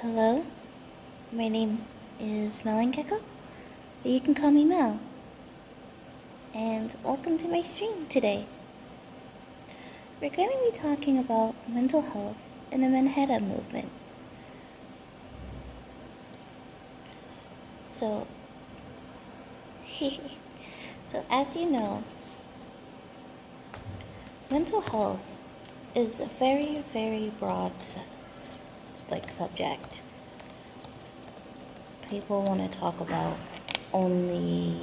Hello, my name is Gecko, but you can call me Mel. And welcome to my stream today. We're going to be talking about mental health and the Manhera movement. So as you know, mental health is a very, very broad subject. People want to talk about only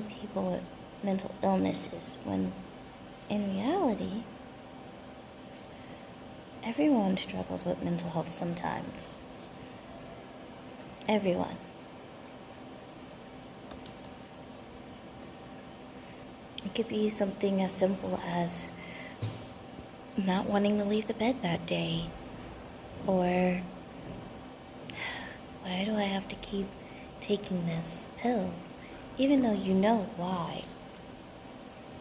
people with mental illnesses, when in reality, everyone struggles with mental health sometimes. Everyone. It could be something as simple as not wanting to leave the bed that day, or why do I have to keep taking this pills, even though you know why.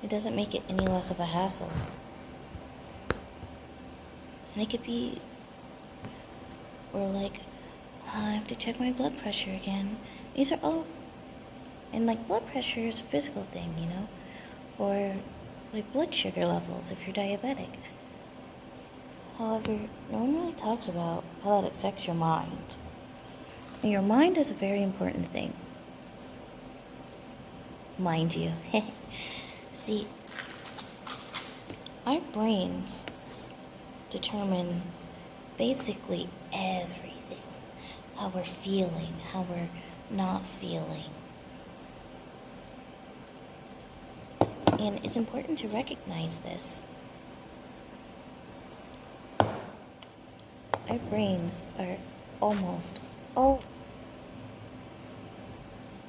It doesn't make it any less of a hassle. And it could be, or like, I have to check my blood pressure again. These are all, and like blood pressure is a physical thing, you know? Or like blood sugar levels if you're diabetic. However, no one really talks about how that affects your mind. And your mind is a very important thing. Mind you. See, our brains determine basically everything. How we're feeling, how we're not feeling. And it's important to recognize this. Our brains are almost all,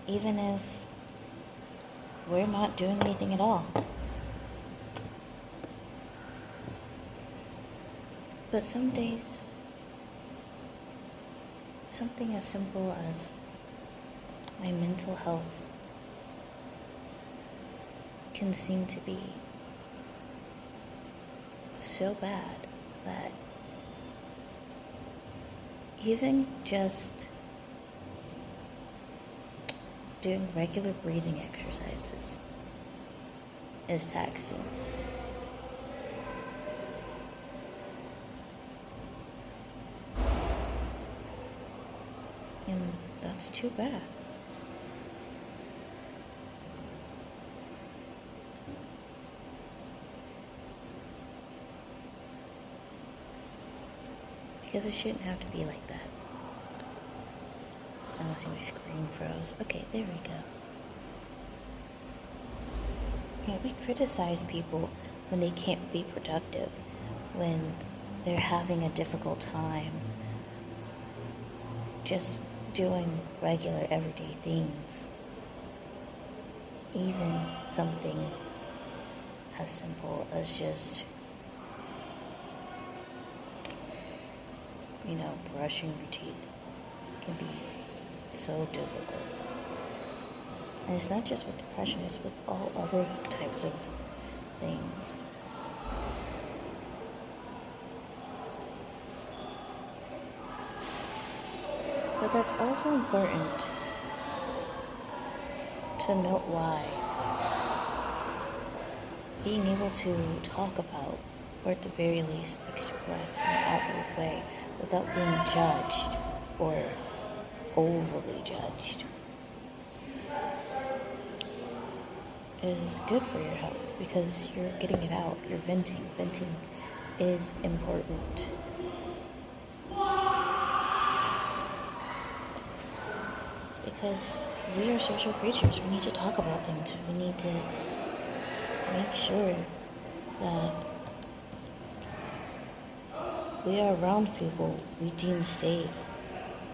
even if we're not doing anything at all. But some days, something as simple as my mental health can seem to be so bad that even just doing regular breathing exercises is taxing. And that's too bad. Because it shouldn't have to be like that. Oh, see, my screen froze. Okay, there we go. Yeah, we criticize people when they can't be productive, when they're having a difficult time just doing regular everyday things. Even something as simple as just, brushing your teeth can be so difficult. And it's not just with depression, it's with all other types of things. But that's also important to note why. Being able to talk about, or at the very least express in an outward way without being judged or overly judged is good for your health, because you're getting it out, you're venting. Venting is important. Because we are social creatures, we need to talk about things, we need to make sure that we are around people we deem safe,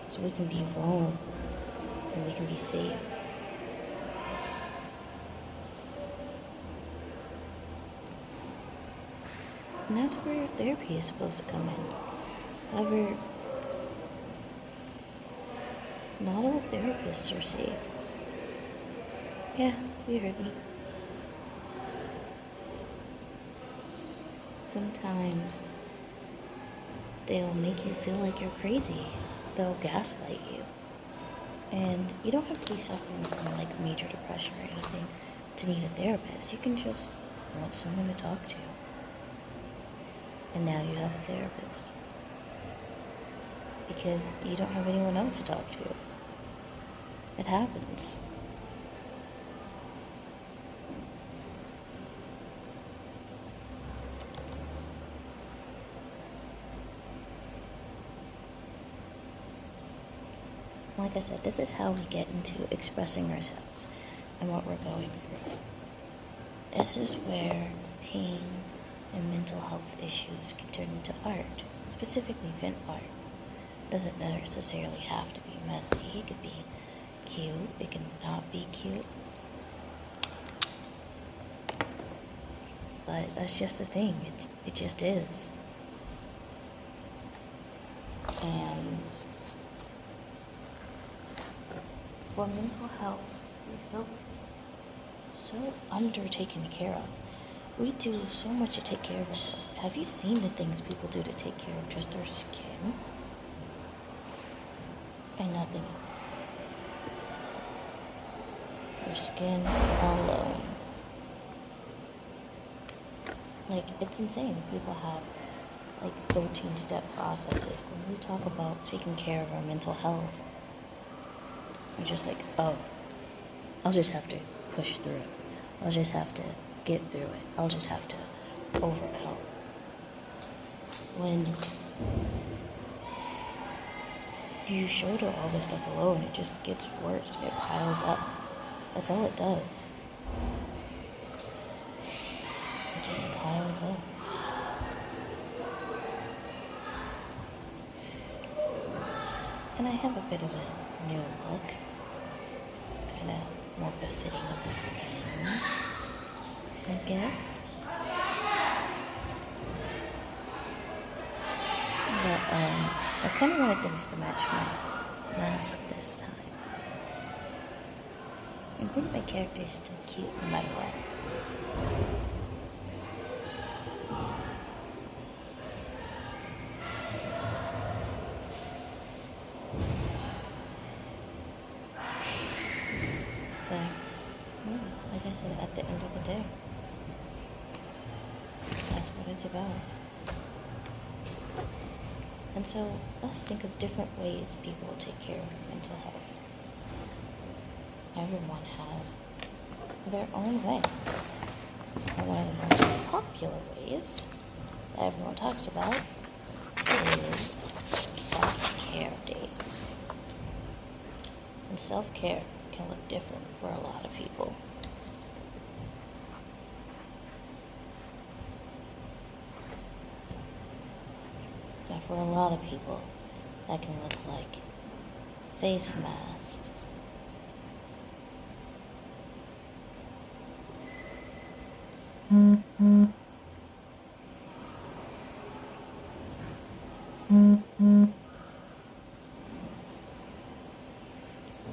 so we can be vulnerable and we can be safe. And that's where therapy is supposed to come in. However, not all therapists are safe. Yeah, you heard me. Sometimes they'll make you feel like you're crazy. They'll gaslight you. And you don't have to be suffering from like major depression or anything to need a therapist. You can just want someone to talk to. And now you have a therapist. Because you don't have anyone else to talk to. It happens. Like I said, this is how we get into expressing ourselves and what we're going through. This is where pain and mental health issues can turn into art, specifically vent art. It doesn't necessarily have to be messy. It could be cute. It can not be cute. But that's just the thing. It just is. And for mental health, we're so under taken care of. We do so much to take care of ourselves. Have you seen the things people do to take care of just their skin? And nothing else. Their skin alone. Like, it's insane. People have like 13-step processes. When we talk about taking care of our mental health, we're just like, oh, I'll just have to push through it. I'll just have to get through it. I'll just have to overcome. When you shoulder all this stuff alone, it just gets worse. It piles up. That's all it does. It just piles up. And I have a bit of a new look. Kind of more befitting of the theme, I guess. But I kind of wanted things to match my mask this time. I think my character is still cute no matter what. But, yeah, like I said, at the end of the day, that's what it's about. And so, let's think of different ways people take care of their mental health. Everyone has their own way. And one of the most popular ways that everyone talks about is self-care days. And self-care can look different for a lot of people. And for a lot of people, that can look like face masks,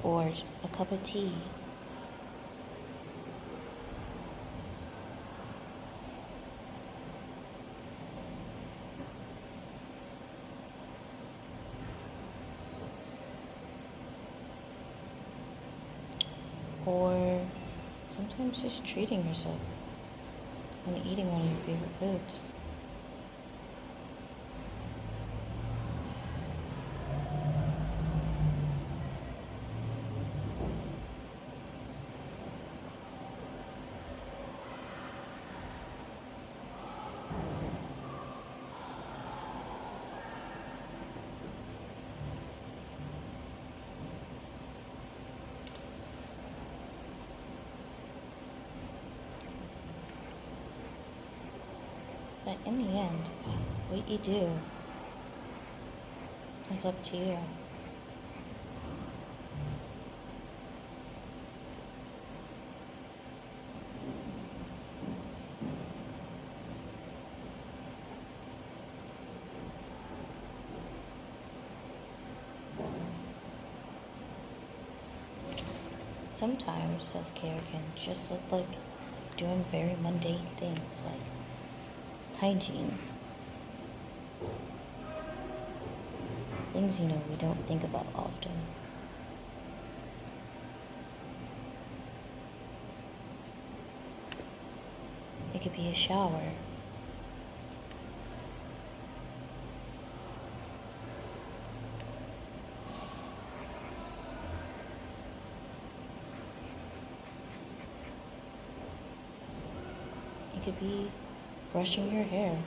or a cup of tea. Or sometimes just treating yourself and eating one of your favorite foods. But in the end, what you do, it's up to you. sometimes self-care can just look like doing very mundane things like hygiene. Things, we don't think about often. It could be a shower. It could be brushing your hair.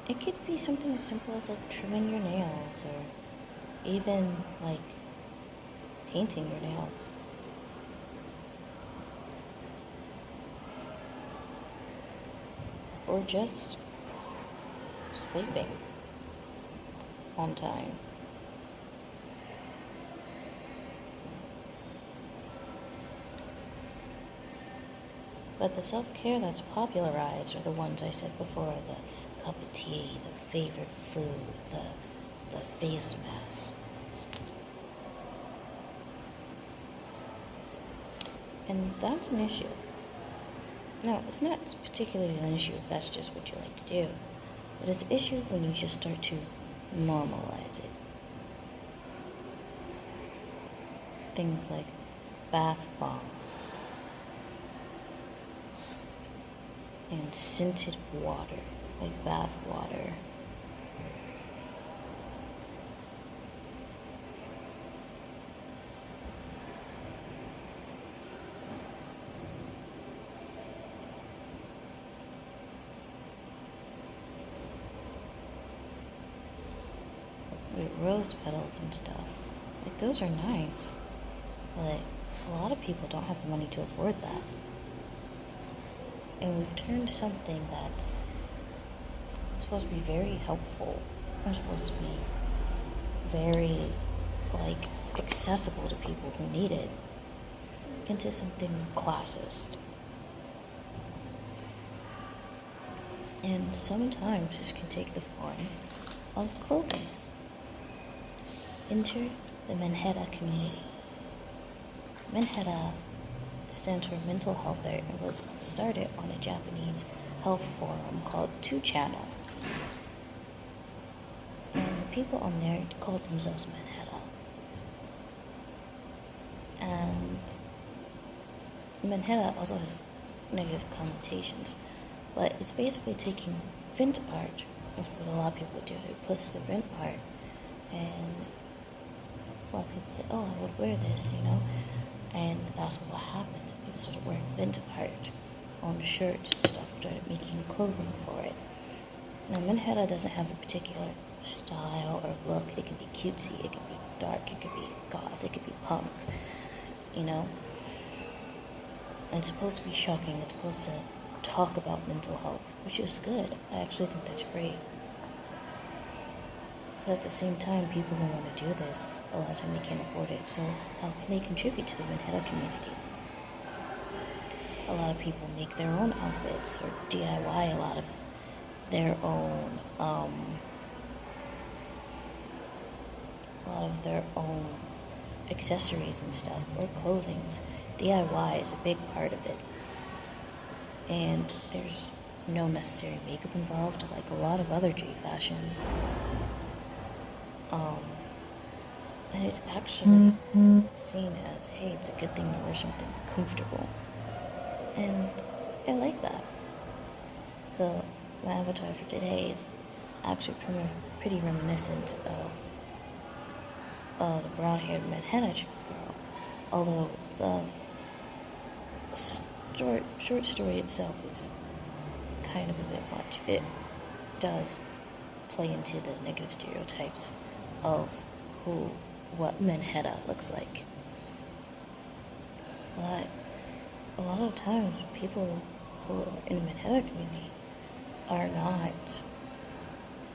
It could be something as simple as like trimming your nails or even like painting your nails. Or just sleeping on time. But the self-care that's popularized are the ones I said before, the cup of tea, the favorite food, the face mask. And that's an issue. No, it's not particularly an issue if that's just what you like to do. But it's an issue when you just start to normalize it. Things like bath bombs and scented water, like bath water. With rose petals and stuff. Like, those are nice. But a lot of people don't have the money to afford that. And we've turned something that's supposed to be very helpful, or supposed to be very, like, accessible to people who need it, into something classist. And sometimes this can take the form of clothing. Enter the Manhera community. Manhera stands for Mental Health and was started on a Japanese health forum called 2Channel. And the people on there called themselves Manhera. And Manhera also has negative connotations, but it's basically taking vent art. That's what a lot of people do. They push the vent art, and a lot of people say, oh, I would wear this, and that's what happened. People started wearing vent art on shirts and stuff, started making clothing for it. Now, Manhera doesn't have a particular style or look. It can be cutesy, it can be dark, it could be goth, it could be punk, And it's supposed to be shocking. It's supposed to talk about mental health, which is good. I actually think that's great. But at the same time, people who want to do this, a lot of time they can't afford it. So how can they contribute to the Manhera community? A lot of people make their own outfits or DIY a lot of their own, accessories and stuff, or clothing. DIY is a big part of it. And there's no necessary makeup involved, like a lot of other J fashion. And it's actually seen as, hey, it's a good thing to wear something comfortable. And I like that. So my avatar for today is actually pretty reminiscent of the brown-haired Manhattan girl. Although the short story itself is kind of a bit much. It does play into the negative stereotypes of what Manhera looks like. But a lot of times, people who are in the Manhera community are not,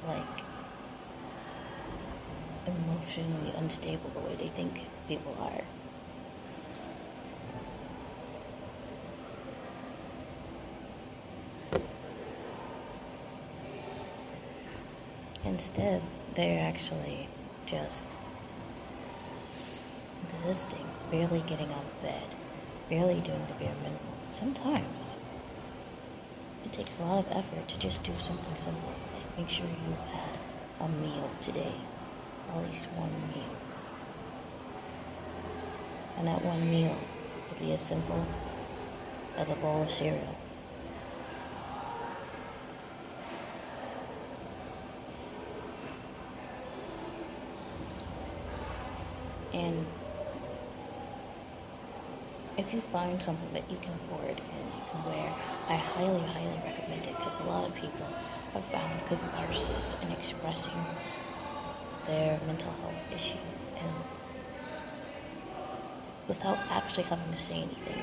like, emotionally unstable the way they think people are. Instead, they're actually just existing, barely getting out of bed, barely doing the bare minimum. Sometimes it takes a lot of effort to just do something simple, like make sure you've had a meal today, at least one meal. And that one meal could be as simple as a bowl of cereal. And if you find something that you can afford and you can wear, I highly, highly recommend it, because a lot of people have found catharsis in expressing their mental health issues and without actually having to say anything,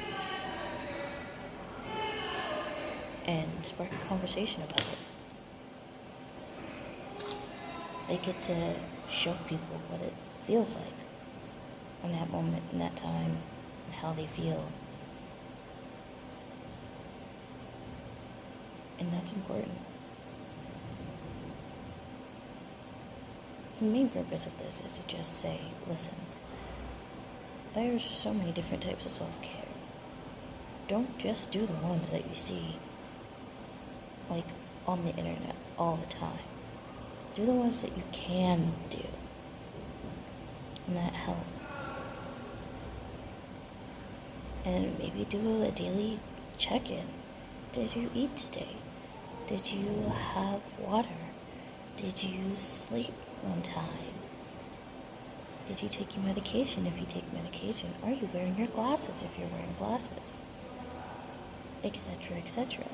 and spark a conversation about it. They get to show people what it feels like in that moment, in that time, and how they feel. And that's important. The main purpose of this is to just say, listen, there's so many different types of self-care. Don't just do the ones that you see, like, on the internet all the time. Do the ones that you can do, and that help. And maybe do a daily check-in. Did you eat today? Did you have water? Did you sleep on time? Did you take your medication if you take medication? Are you wearing your glasses if you're wearing glasses? Etc., etc.